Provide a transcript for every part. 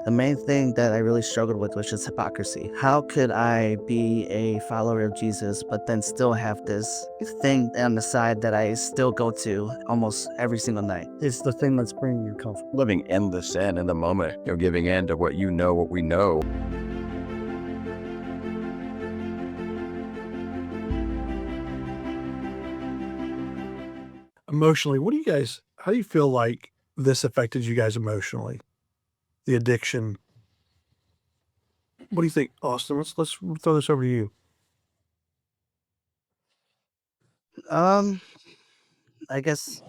The main thing that I really struggled with was just hypocrisy. How could I be a follower of Jesus, but then still have this thing on the side that I still go to almost every single night? It's the thing that's bringing you comfort. Living in the sin in the moment, giving in to what you know, what we know. Emotionally, how do you feel like this affected you guys emotionally? The addiction. What do you think, Austin? Let's throw this over to you. Um, I guess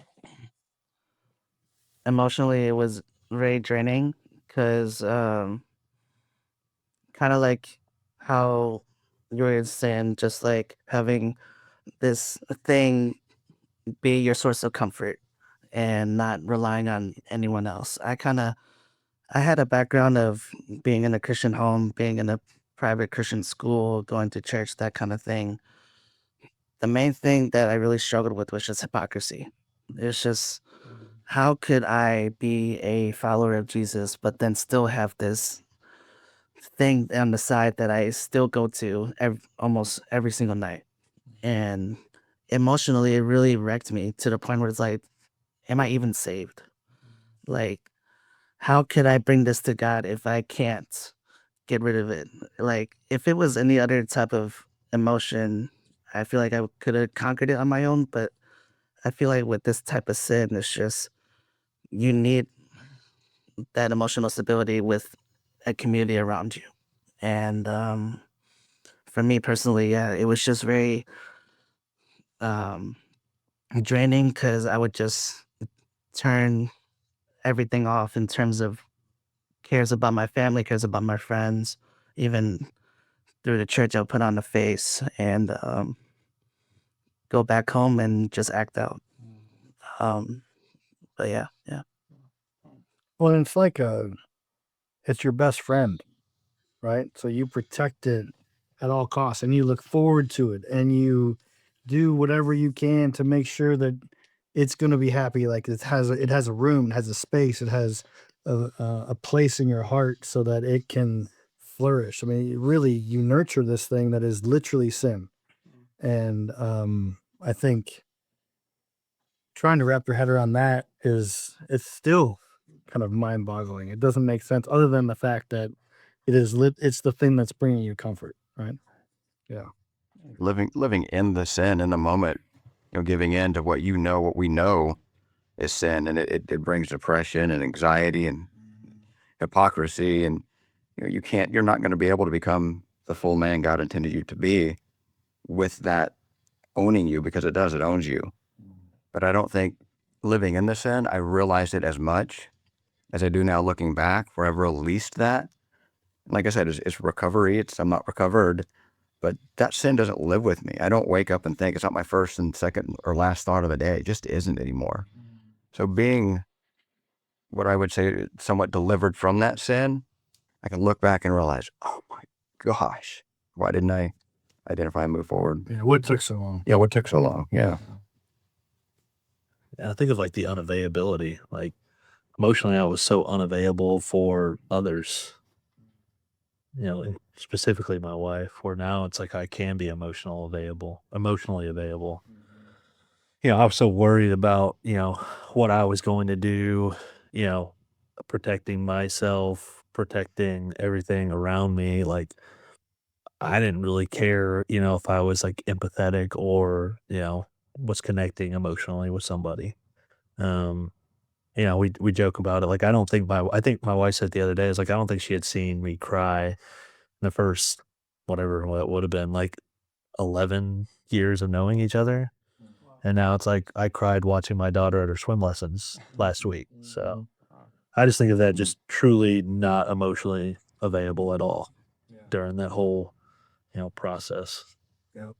emotionally it was very draining because kind of like how you were saying, just like having this thing be your source of comfort and not relying on anyone else. I had a background of being in a Christian home, being in a private Christian school, going to church, that kind of thing. The main thing that I really struggled with was just hypocrisy. It's just, how could I be a follower of Jesus, but then still have this thing on the side that I still go to almost every single night? And emotionally, it really wrecked me to the point where it's like, am I even saved? Like, how could I bring this to God if I can't get rid of it? Like, if it was any other type of emotion, I feel like I could have conquered it on my own. But I feel like with this type of sin, it's just, you need that emotional stability with a community around you. And for me personally, yeah, it was just very um, draining because I would just turn everything off in terms of cares about my family, cares about my friends, even through the church. I'll put on a face and go back home and just act out. Um, but yeah, yeah. Well, it's like it's your best friend, right? So you protect it at all costs, and you look forward to it, and you do whatever you can to make sure that it's going to be happy. Like it has a room, it has a space, it has a place in your heart so that it can flourish. I mean, really, you nurture this thing that is literally sin, and I think trying to wrap your head around that it's still kind of mind-boggling. It doesn't make sense other than the fact that it's the thing that's bringing you comfort, right? Yeah. Living in the sin in the moment, giving in to what you know, what we know is sin. And it brings depression and anxiety and hypocrisy. And you're not going to be able to become the full man God intended you to be with that owning you, because it owns you. But I don't think living in the sin, I realized it as much as I do now looking back, where I've released that. Like I said, it's recovery. I'm not recovered, but that sin doesn't live with me. I don't wake up and think, it's not my first and second or last thought of the day. It just isn't anymore. So being what I would say somewhat delivered from that sin, I can look back and realize, oh my gosh, why didn't I identify and move forward? Yeah. What took so long? Yeah, what took so long? Yeah. I think of like the unavailability. Like emotionally, I was so unavailable for others, and specifically my wife, where now it's like I can be emotionally available. I was so worried about, what I was going to do, you know, protecting myself, protecting everything around me. Like I didn't really care, if I was like empathetic or, was connecting emotionally with somebody. Um, we joke about it. Like I think my wife said the other day is like I don't think she had seen me cry in the first whatever what would have been like 11 years of knowing each other. And now it's like I cried watching my daughter at her swim lessons last week. So I just think of that just truly not emotionally available at all during that whole, process. Yeah.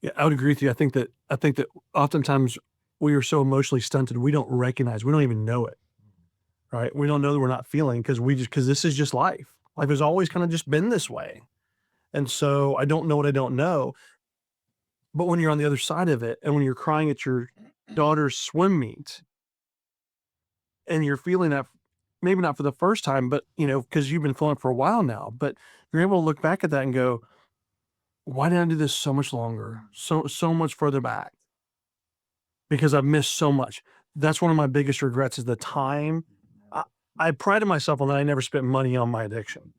Yeah, I would agree with you. I think that oftentimes we are so emotionally stunted, we don't recognize, we don't even know it, right? We don't know that we're not feeling because this is just life. Life has always kind of just been this way. And so I don't know what I don't know. But when you're on the other side of it and when you're crying at your daughter's swim meet and you're feeling that maybe not for the first time, but because you've been feeling it for a while now, but you're able to look back at that and go, why didn't I do this so much longer? So much further back, because I've missed so much. That's one of my biggest regrets is the time. I prided myself on that I never spent money on my addiction.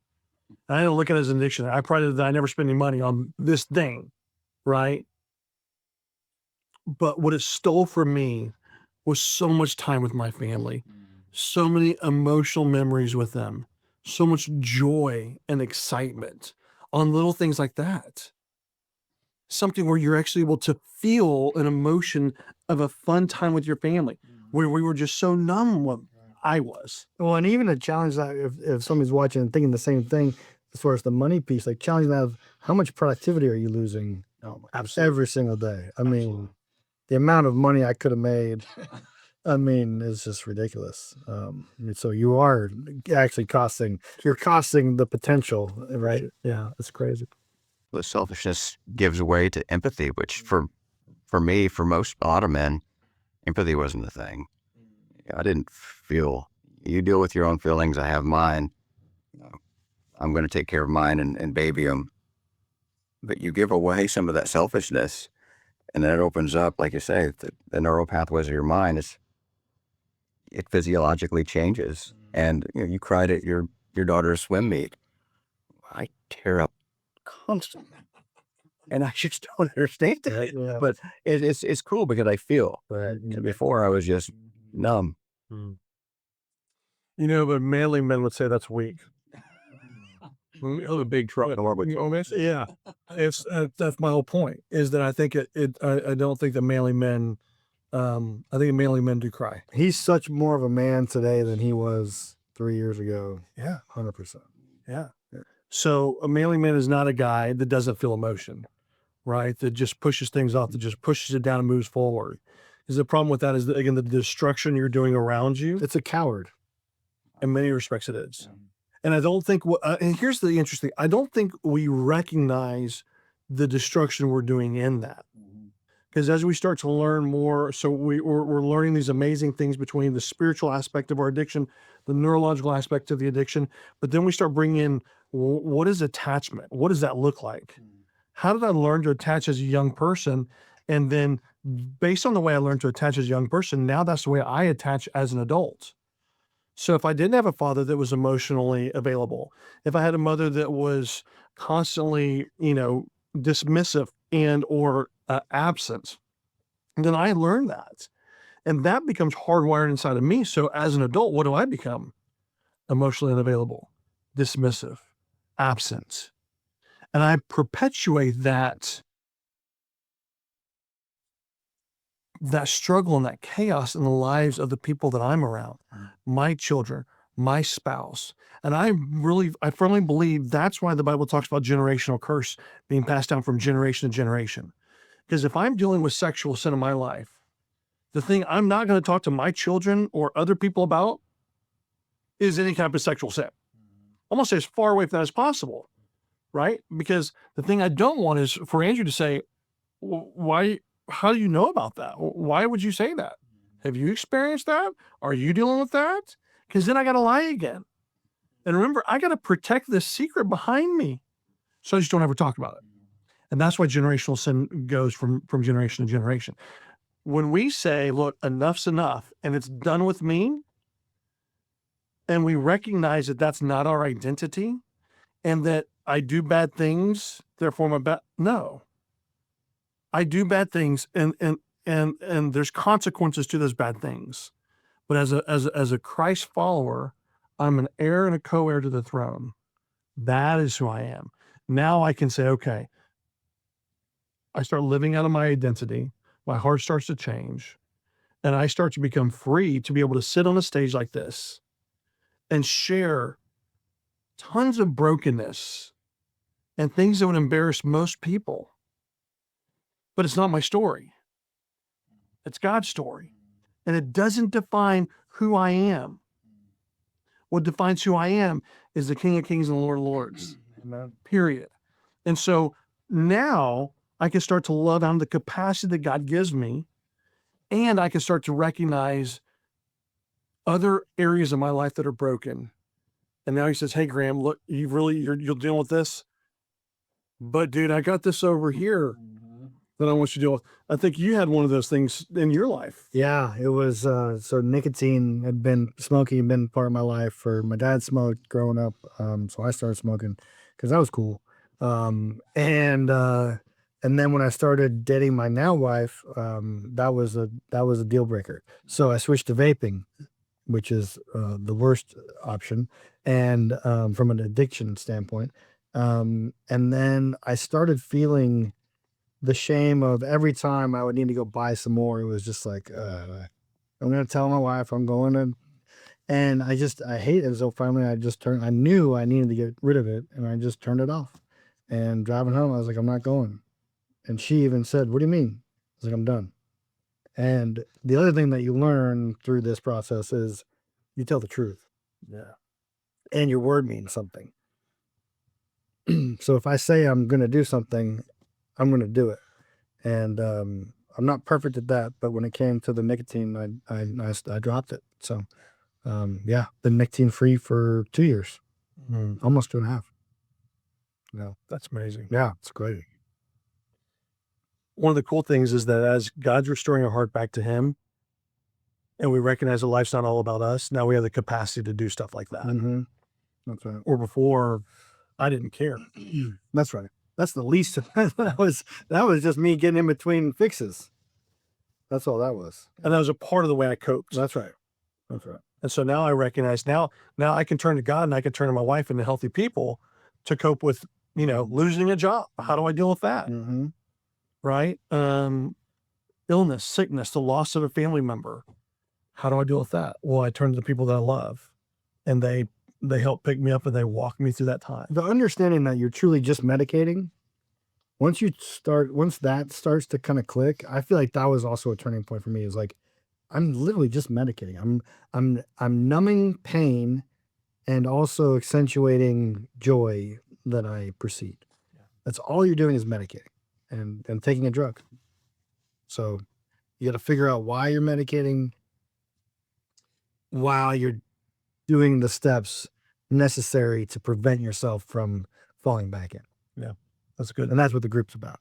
I didn't look at it as an addiction. I prided that I never spent any money on this thing, right? But what it stole from me was so much time with my family, so many emotional memories with them, so much joy and excitement on little things like that. Something where you're actually able to feel an emotion of a fun time with your family, where we were just so numb. What I was. Well, and even a challenge that if somebody's watching and thinking the same thing as far as the money piece, like challenging that of how much productivity are you losing every single day? I mean, the amount of money I could have made, I mean, is just ridiculous. So you are actually you're costing the potential, right? Yeah, it's crazy. The selfishness gives way to empathy, which for me, for a lot of men, empathy wasn't a thing. I didn't feel, you deal with your own feelings, I have mine. I'm going to take care of mine and baby them. But you give away some of that selfishness, and then it opens up, like you say, the neural pathways of your mind. It physiologically changes. And you cried at your daughter's swim meet. I tear up constantly, and I just don't understand it. Yeah. But it's cool because I feel. But before I was just numb. But manly men would say that's weak. A big truck. Yeah, that's my whole point. Is that I think I don't think that manly men. I think manly men do cry. He's such more of a man today than he was 3 years ago. Yeah, 100%. yeah. So a manly man is not a guy that doesn't feel emotion, right? That just pushes things off, that just pushes it down and moves forward. Because the problem with that is that, again, the destruction you're doing around you. It's a coward. In many respects, it is. And I don't think, and here's the interesting, I don't think we recognize the destruction we're doing in that. Because as we start to learn more, so we're learning these amazing things between the spiritual aspect of our addiction, the neurological aspect of the addiction, but then we start bringing in, what is attachment? What does that look like? How did I learn to attach as a young person? And then based on the way I learned to attach as a young person, now that's the way I attach as an adult. So if I didn't have a father that was emotionally available, if I had a mother that was constantly, dismissive and or absent, then I learned that. And that becomes hardwired inside of me. So as an adult, what do I become? Emotionally unavailable, dismissive, absent. And I perpetuate that struggle and that chaos in the lives of the people that I'm around, my children, my spouse. And I firmly believe that's why the Bible talks about generational curse being passed down from generation to generation. Because if I'm dealing with sexual sin in my life, the thing I'm not going to talk to my children or other people about is any type of sexual sin. I'm going to stay as far away from that as possible, right? Because the thing I don't want is for Andrew to say, why? How do you know about that? Why would you say that? Have you experienced that? Are you dealing with that? Because then I got to lie again. And remember, I got to protect this secret behind me. So I just don't ever talk about it. And that's why generational sin goes from generation to generation. When we say, look, enough's enough, and it's done with me, and we recognize that that's not our identity, and that I do bad things, therefore I'm a bad, no. I do bad things, and there's consequences to those bad things. But as a Christ follower, I'm an heir and a co-heir to the throne. That is who I am. Now I can say, okay, I start living out of my identity. My heart starts to change, and I start to become free to be able to sit on a stage like this and share tons of brokenness and things that would embarrass most people. But it's not my story. It's God's story. And it doesn't define who I am. What defines who I am is the King of Kings and the Lord of Lords. Amen. Period. And so now I can start to love out of the capacity that God gives me, and I can start to recognize other areas of my life that are broken. And now he says, hey, Graham, look, you're dealing with this. But dude, I got this over here that I want you to deal with. I think you had one of those things in your life. Yeah, it was so nicotine smoking had been part of my life. For my dad smoked growing up, so I started smoking because that was cool. And then when I started dating my now wife, that was a deal breaker. So I switched to vaping, which is the worst option, and from an addiction standpoint. And then I started feeling the shame of every time I would need to go buy some more. It was just like, I'm going to tell my wife I'm going to, and I hate it. So finally I knew I needed to get rid of it, and I just turned it off. And driving home, I was like, I'm not going. And she even said, what do you mean? I was like, I'm done. And the other thing that you learn through this process is you tell the truth. Yeah. And your word means something. So if I say I'm going to do something, I'm going to do it. And I'm not perfect at that, but when it came to the nicotine, I dropped it. So yeah, been nicotine free for 2 years, almost 2.5. No, That's amazing. yeah, it's great. One of the cool things is that as God's restoring our heart back to him, and we recognize that life's not all about us, now we have the capacity to do stuff like that. Mm-hmm. That's right. Or before, I didn't care. That's right. That's the least. that was just me getting in between fixes. That's all that was. And that was a part of the way I coped. That's right. That's right. And so now I recognize now I can turn to God, and I can turn to my wife and the healthy people to cope with, losing a job. How do I deal with that? Mm-hmm. Right? Illness, sickness, the loss of a family member. How do I deal with that? Well, I turn to the people that I love, and they help pick me up, and they walk me through that time. The understanding that you're truly just medicating, once that starts to kind of click, I feel like that was also a turning point for me. Is like, I'm literally just medicating. I'm numbing pain and also accentuating joy that I perceive. That's all you're doing is medicating and taking a drug. So you got to figure out why you're medicating while you're doing the steps necessary to prevent yourself from falling back in. That's good. And that's what the group's about.